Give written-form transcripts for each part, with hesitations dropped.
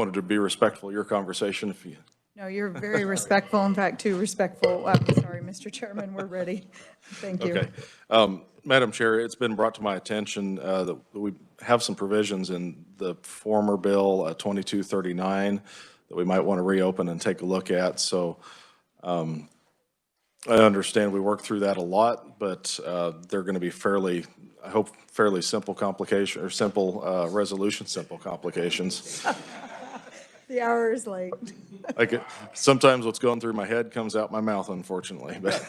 wanted to be respectful of your conversation. If you. No, you're very respectful. In fact, too respectful. Sorry, Mr. Chairman, we're ready. Thank you. Okay. Madam Chair, it's been brought to my attention that we have some provisions in the former bill 2239 that we might want to reopen and take a look at. So I understand we worked through that a lot, but they're going to be fairly, I hope, fairly simple complication or simple resolution, simple complications. The hour is late. Sometimes what's going through my head comes out my mouth, unfortunately. But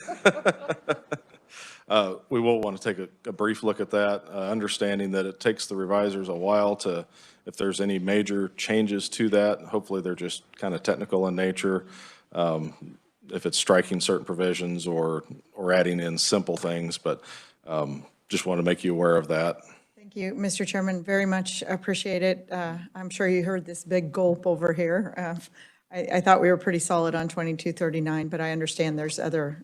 we will want to take a brief look at that, understanding that it takes the revisers a while to, if there's any major changes to that, hopefully they're just kind of technical in nature. If it's striking certain provisions or adding in simple things, but just want to make you aware of that. Thank you, Mr. Chairman. Very much appreciate it. I'm sure you heard this big gulp over here. I thought we were pretty solid on 2239, but I understand there's other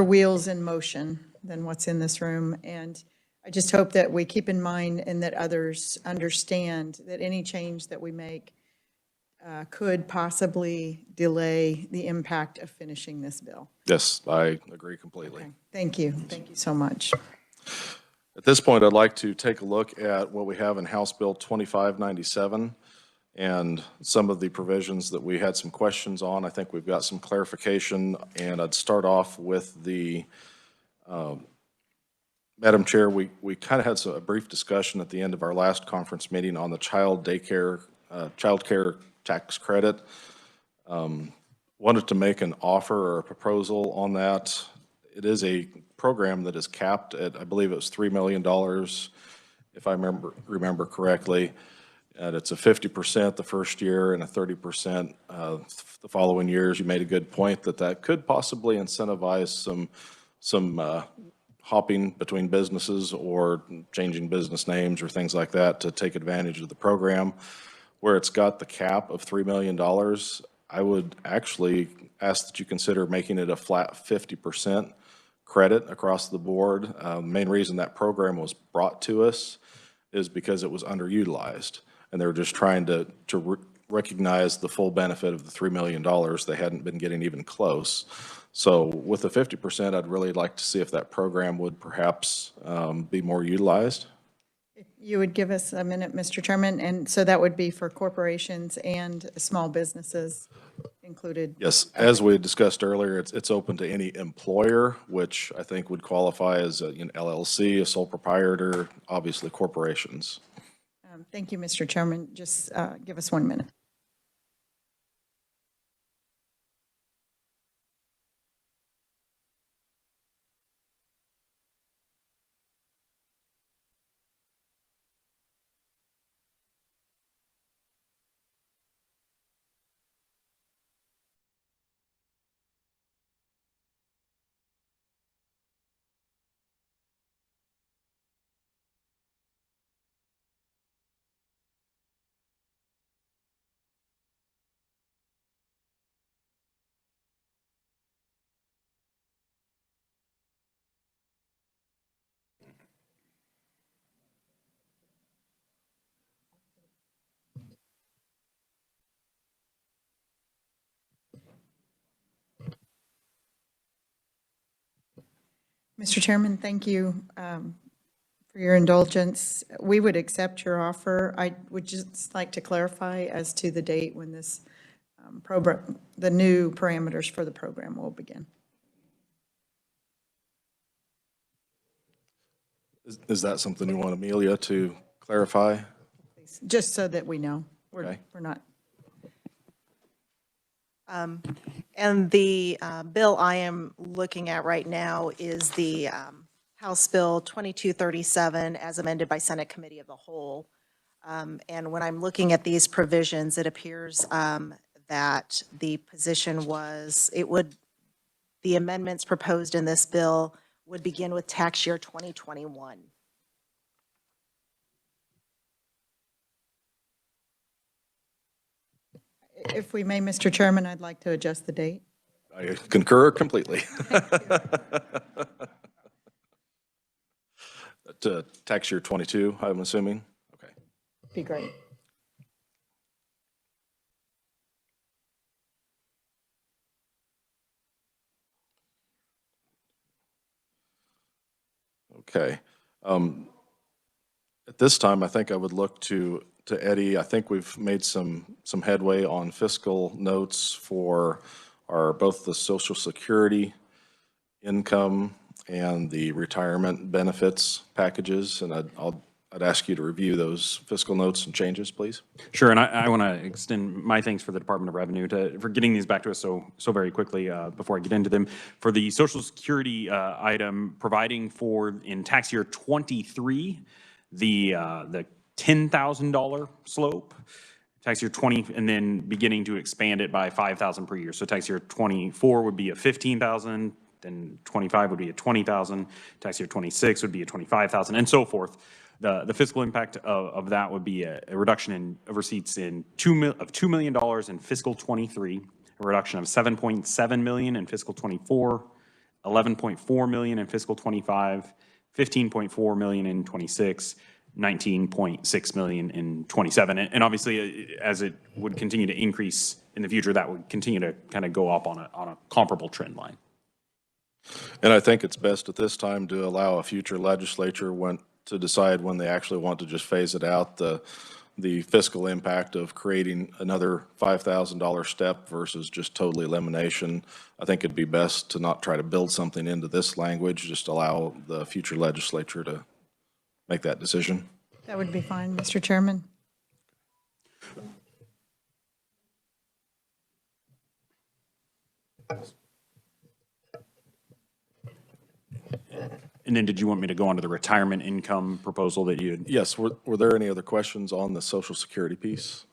wheels in motion than what's in this room. And I just hope that we keep in mind and that others understand that any change that we make could possibly delay the impact of finishing this bill. Yes, I agree completely. Okay. Thank you. Thank you so much. At this point, I'd like to take a look at what we have in House Bill 2597 and some of the provisions that we had some questions on. I think we've got some clarification, and I'd start off with the, Madam Chair, we kind of had a brief discussion at the end of our last conference meeting on the child care tax credit. Wanted to make an offer or a proposal on that. It is a program that is capped at, I believe it was $3 million, if I remember correctly. And it's a 50% the first year and a 30% the following years. You made a good point that could possibly incentivize some hopping between businesses or changing business names or things like that to take advantage of the program. Where it's got the cap of $3 million, I would actually ask that you consider making it a flat 50% credit across the board. The main reason that program was brought to us is because it was underutilized, and they were just trying to recognize the full benefit of the $3 million. They hadn't been getting even close. So with the 50%, I'd really like to see if that program would perhaps be more utilized. If you would give us a minute, Mr. Chairman, and so that would be for corporations and small businesses included? Yes, as we discussed earlier, it's open to any employer, which I think would qualify as an LLC, a sole proprietor, obviously corporations. Thank you, Mr. Chairman. Just give us 1 minute. Mr. Chairman, thank you for your indulgence. We would accept your offer. I would just like to clarify as to the date when this program, the new parameters for the program will begin. Is that something you want Amelia to clarify? Just so that we know. Okay. We're not. And the bill I am looking at right now is the House Bill 2237 as amended by Senate Committee of the Whole. And when I'm looking at these provisions, it appears that the position was, the amendments proposed in this bill would begin with tax year 2021. If we may, Mr. Chairman, I'd like to adjust the date. I concur completely. To tax year 22, I'm assuming? Okay. Be great. Okay. At this time, I think I would look to Eddie. I think we've made some headway on fiscal notes for both the Social Security income and the retirement benefits packages, and I'd ask you to review those fiscal notes and changes, please. Sure, and I want to extend my thanks for the Department of Revenue for getting these back to us so very quickly before I get into them. For the Social Security item, providing for in tax year 23, the $10,000 slope, tax year 20, and then beginning to expand it by 5,000 per year. So tax year 24 would be a 15,000, then 25 would be a 20,000, tax year 26 would be a 25,000, and so forth. The fiscal impact of that would be a reduction in receipts of $2 million in fiscal 23, a reduction of $7.7 million in fiscal 24, $11.4 million in fiscal 25, $15.4 million in 26, $19.6 million in 27. And obviously, as it would continue to increase in the future, that would continue to kind of go up on a comparable trend line. And I think it's best at this time to allow a future legislature to decide when they actually want to just phase it out, the fiscal impact of creating another $5,000 step versus just total elimination. I think it'd be best to not try to build something into this language, just allow the future legislature to make that decision. That would be fine, Mr. Chairman. And then did you want me to go on to the retirement income proposal that you had? Yes, were there any other questions on the Social Security piece?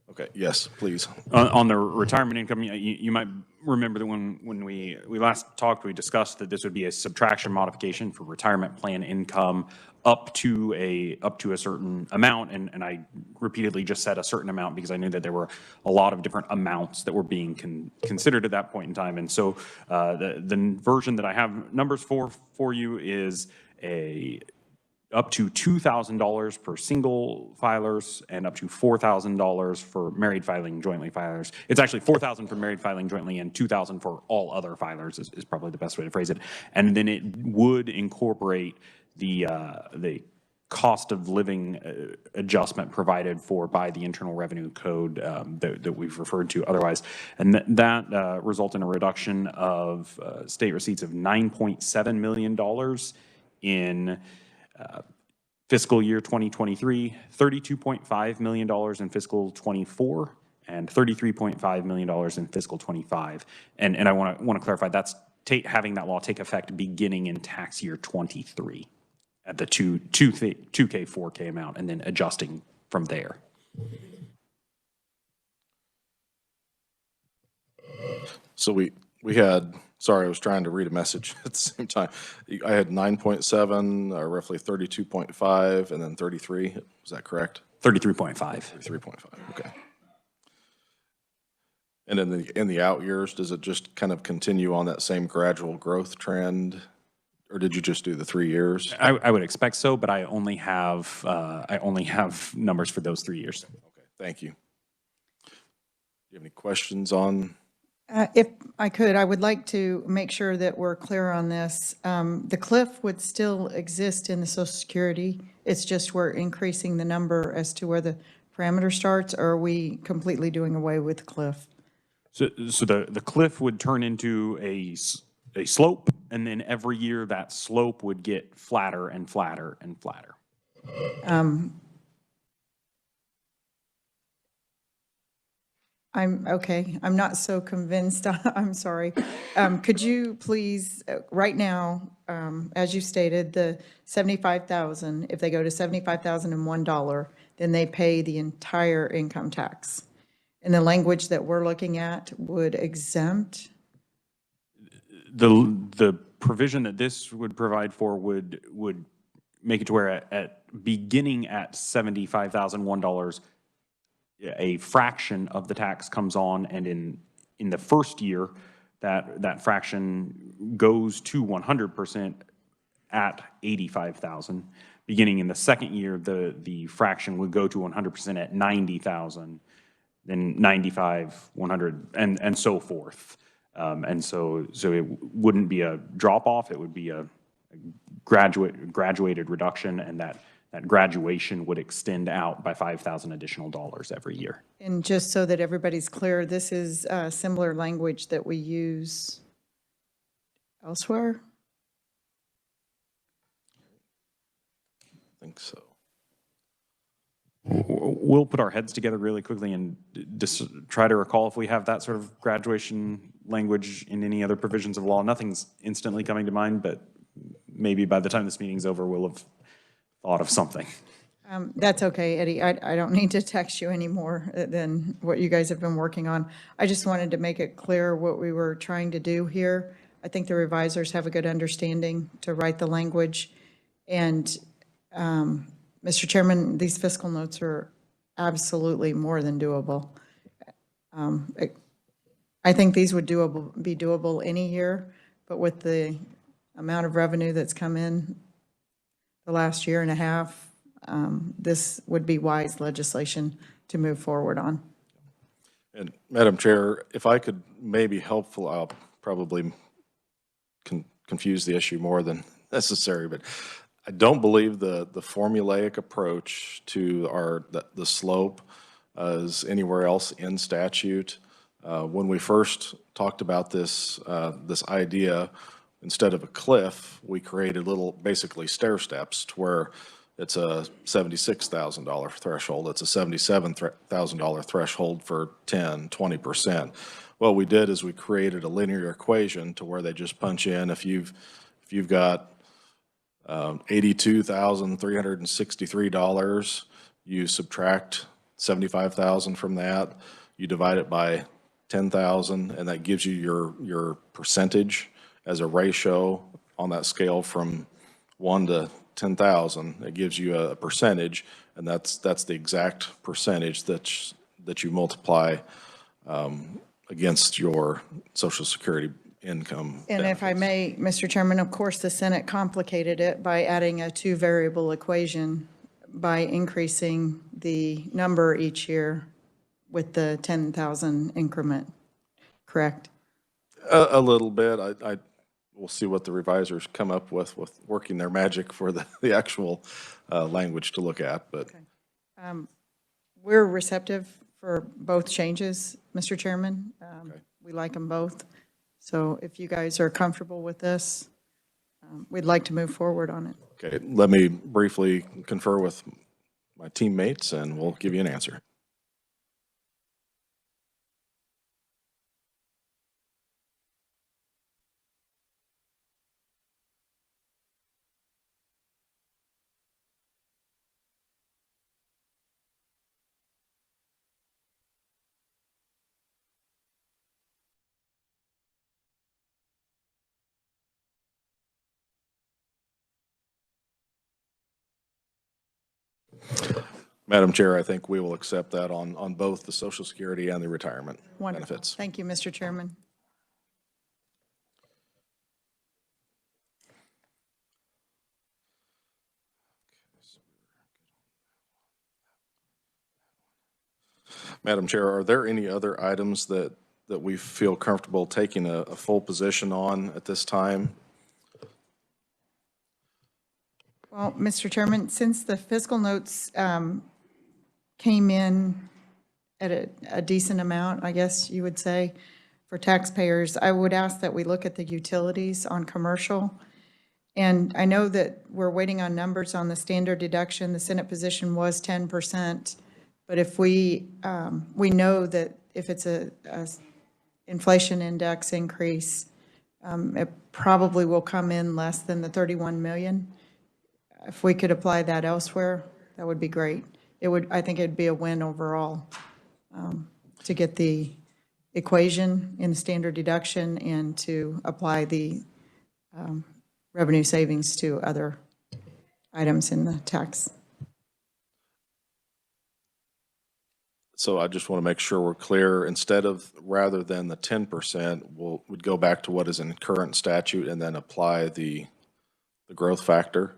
Okay, yes, please. On the retirement income, you might remember that when we last talked, we discussed that this would be a subtraction modification for retirement plan income up to a certain amount, and I repeatedly just said a certain amount because I knew that there were a lot of different amounts that were being considered at that point in time. And so the version that I have numbers for you is up to $2,000 per single filers and up to $4,000 for married filing jointly filers. It's actually $4,000 for married filing jointly and $2,000 for all other filers is probably the best way to phrase it. And then it would incorporate the cost of living adjustment provided for by the Internal Revenue Code that we've referred to otherwise. And that result in a reduction of state receipts of $9.7 million in fiscal year 2023, $32.5 million in fiscal 24, and $33.5 million in fiscal 25. And I want to clarify, that's having that law take effect beginning in tax year 23 at the 2K, 4K amount, and then adjusting from there. So we had, sorry, I was trying to read a message at the same time. I had 9.7, roughly 32.5, and then 33. Was that correct? 33.5. 33.5, okay. And in the out years, does it just kind of continue on that same gradual growth trend? Or did you just do the 3 years? I would expect so, but I only have numbers for those 3 years. Okay, thank you. Do you have any questions on? If I could, I would like to make sure that we're clear on this. The cliff would still exist in the Social Security. It's just we're increasing the number as to where the parameter starts, or are we completely doing away with the cliff? So the cliff would turn into a slope, and then every year that slope would get flatter and flatter and flatter. I'm not so convinced. I'm sorry. Could you please, right now, as you stated, the $75,000, if they go to $75,001, then they pay the entire income tax. And the language that we're looking at would exempt? The provision that this would provide for would make it to where beginning at $75,001, a fraction of the tax comes on, and in the first year, that fraction goes to 100% at $85,000. Beginning in the second year, the fraction would go to 100% at $90,000, then 95, 100, and so forth. And so it wouldn't be a drop off; it would be a graduated reduction, and that graduation would extend out by $5,000 additional dollars every year. And just so that everybody's clear, this is similar language that we use elsewhere? I think so. We'll put our heads together really quickly and just try to recall if we have that sort of graduation language in any other provisions of law. Nothing's instantly coming to mind, but maybe by the time this meeting's over, we'll have thought of something. That's okay, Eddie. I don't need to text you any more than what you guys have been working on. I just wanted to make it clear what we were trying to do here. I think the revisers have a good understanding to write the language. And Mr. Chairman, these fiscal notes are absolutely more than doable. I think these would be doable any year, but with the amount of revenue that's come in the last year and a half, this would be wise legislation to move forward on. And Madam Chair, if I could maybe helpful, I'll probably confuse the issue more than necessary, but I don't believe the formulaic approach to the slope is anywhere else in statute. When we first talked about this idea, instead of a cliff, we created basically stair steps to where it's a $76,000 threshold. It's a $77,000 threshold for 10, 20%. What we did is we created a linear equation to where they just punch in if you've got $82,363, you subtract $75,000 from that, you divide it by 10,000, and that gives you your percentage as a ratio on that scale from 1 to 10,000. It gives you a percentage, and that's the exact percentage that you multiply against your Social Security income And if I may, Mr. Chairman, of course, the Senate complicated it by adding a two-variable equation by increasing the number each year with the 10,000 increment, correct? A little bit. We'll see what the revisers come up with working their magic for the actual language to look at, but. We're receptive for both changes, Mr. Chairman. We like them both. So if you guys are comfortable with this, we'd like to move forward on it. Okay, let me briefly confer with my teammates and we'll give you an answer. Madam Chair, I think we will accept that on both the Social Security and the retirement Wonderful. benefits. Thank you, Mr. Chairman. Madam Chair, are there any other items that we feel comfortable taking a full position on at this time? Well, Mr. Chairman, since the fiscal notes came in at a decent amount, I guess you would say, for taxpayers, I would ask that we look at the utilities on commercial. And I know that we're waiting on numbers on the standard deduction. The Senate position was 10%. But if we know that if it's a inflation index increase, it probably will come in less than the 31 million. If we could apply that elsewhere, that would be great. I think it'd be a win overall to get the equation in the standard deduction and to apply the revenue savings to other items in the tax. So I just want to make sure we're clear. Rather than the 10%, we'd go back to what is in current statute and then apply the growth factor.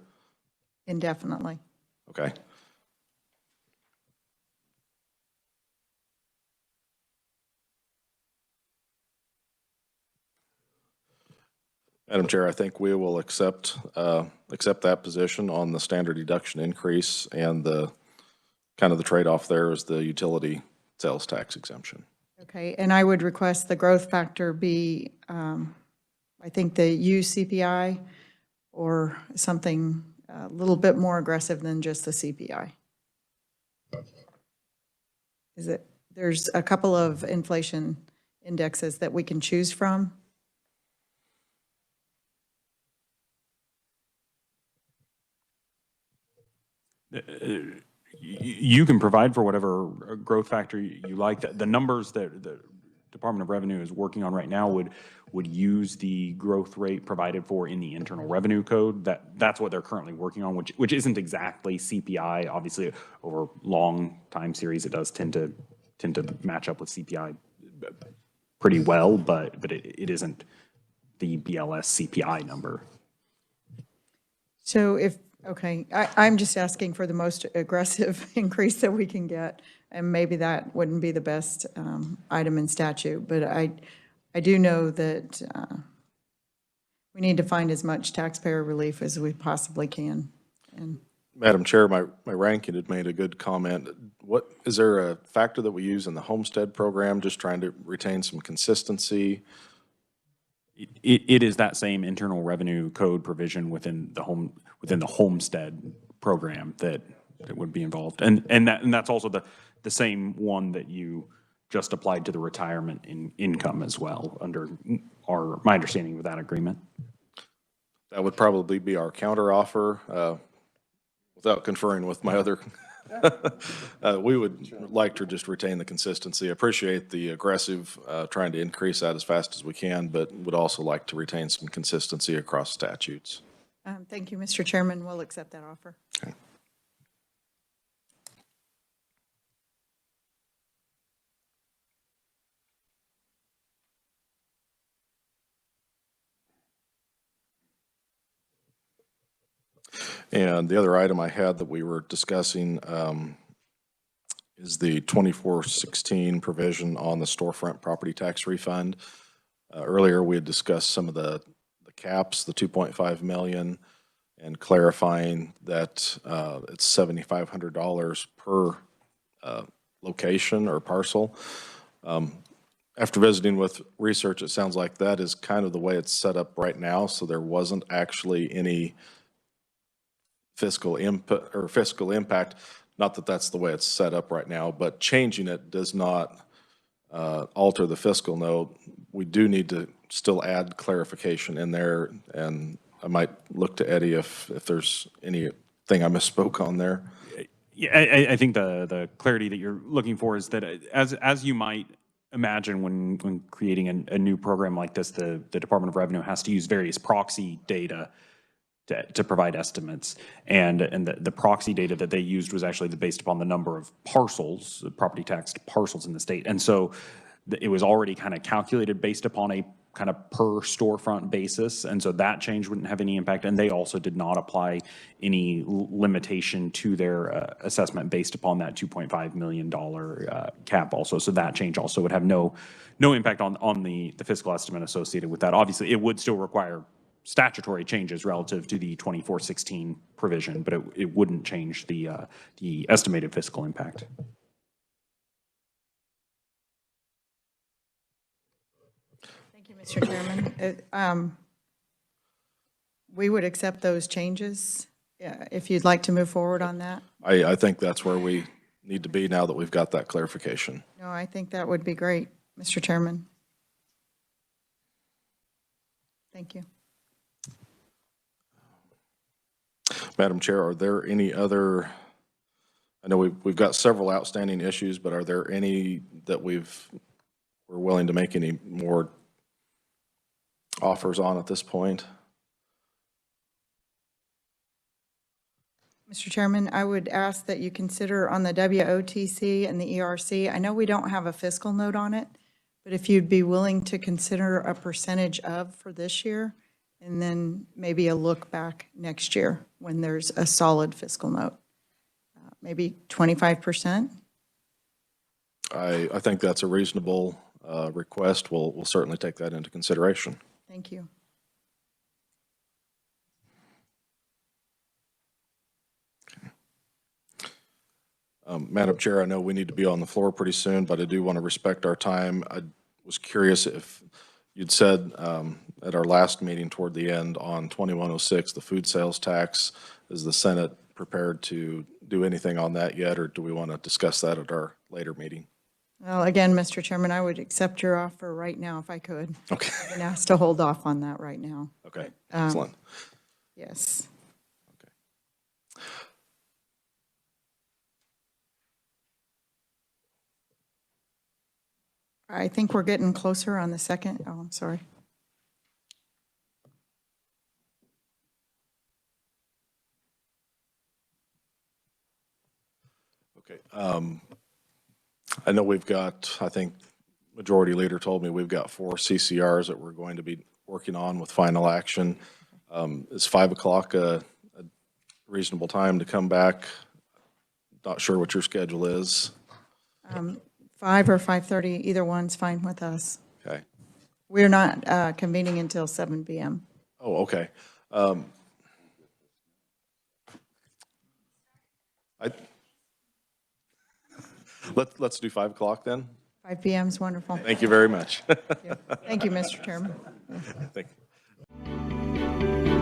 Indefinitely. Okay. Madam Chair, I think we will accept that position on the standard deduction increase, and the kind of the trade-off there is the utility sales tax exemption. Okay, and I would request the growth factor be, I think the UCPI or something a little bit more aggressive than just the CPI. There's a couple of inflation indexes that we can choose from. You can provide for whatever growth factor you like. The numbers that the Department of Revenue is working on right now would use the growth rate provided for in the Internal Revenue Code. That's what they're currently working on, which isn't exactly CPI. Obviously, over long time series, it does tend to match up with CPI pretty well, but it isn't the BLS CPI number. So okay, I'm just asking for the most aggressive increase that we can get, and maybe that wouldn't be the best item in statute, but I do know that we need to find as much taxpayer relief as we possibly can. And Madam Chair, my ranking had made a good comment. Is there a factor that we use in the homestead program, just trying to retain some consistency? It is that same Internal Revenue Code provision within the homestead program that would be involved, and that's also the same one that you just applied to the retirement income as well under my understanding of that agreement. That would probably be our counteroffer. Without conferring with my other, we would like to just retain the consistency. Appreciate the aggressive trying to increase that as fast as we can, but would also like to retain some consistency across statutes. thank you, Mr. Chairman. We'll accept that offer. Okay. And the other item I had that we were discussing is the 2416 provision on the storefront property tax refund. Earlier, we had discussed some of the caps, the 2.5 million, and clarifying that it's $7,500 per location or parcel. After visiting with research, it sounds like that is kind of the way it's set up right now, so there wasn't actually any fiscal input or fiscal impact. Not that that's the way it's set up right now, but changing it does not alter the fiscal note. We do need to still add clarification in there, and I might look to Eddie if there's anything I misspoke on there. Yeah, I think the clarity that you're looking for is that as you might imagine when creating a new program like this, the Department of Revenue has to use various proxy data to provide estimates, and the proxy data that they used was actually based upon the number of parcels, property taxed parcels in the state, and so it was already kind of calculated based upon a kind of per storefront basis, and so that change wouldn't have any impact, and they also did not apply any limitation to their assessment based upon that $2.5 million cap also, so that change also would have no impact on the fiscal estimate associated with that. Obviously, it would still require statutory changes relative to the 2416 provision, but it wouldn't change the estimated fiscal impact. Thank you, Mr. Chairman. We would accept those changes if you'd like to move forward on that. I think that's where we need to be now that we've got that clarification. No, I think that would be great, Mr. Chairman. Thank you. Madam Chair, are there any other, I know we've got several outstanding issues, but are there any that we're willing to make any more offers on at this point? Mr. Chairman, I would ask that you consider on the WOTC and the ERC, I know we don't have a fiscal note on it, but if you'd be willing to consider a percentage of for this year, and then maybe a look back next year when there's a solid fiscal note, maybe 25%? I think that's a reasonable request. We'll certainly take that into consideration. Thank you. Madam Chair, I know we need to be on the floor pretty soon, but I do want to respect our time. I was curious if you'd said at our last meeting toward the end on 2106, the food sales tax, is the Senate prepared to do anything on that yet, or do we want to discuss that at our later meeting? Well, again, Mr. Chairman, I would accept your offer right now if I could. Okay. I've been asked to hold off on that right now. Okay, excellent. Yes. Okay. I think we're getting closer on the second. Oh, I'm sorry. Okay. I know we've got, I think Majority Leader told me we've got 4 CCRs that we're going to be working on with final action. Is 5 o'clock a reasonable time to come back? Not sure what your schedule is. 5 or 5:30, either one's fine with us. Okay. We're not convening until 7 p.m. Oh, okay. Let's do 5 o'clock then. 5 p.m. is wonderful. Thank you very much. Thank you, Mr. Chairman. Thank you.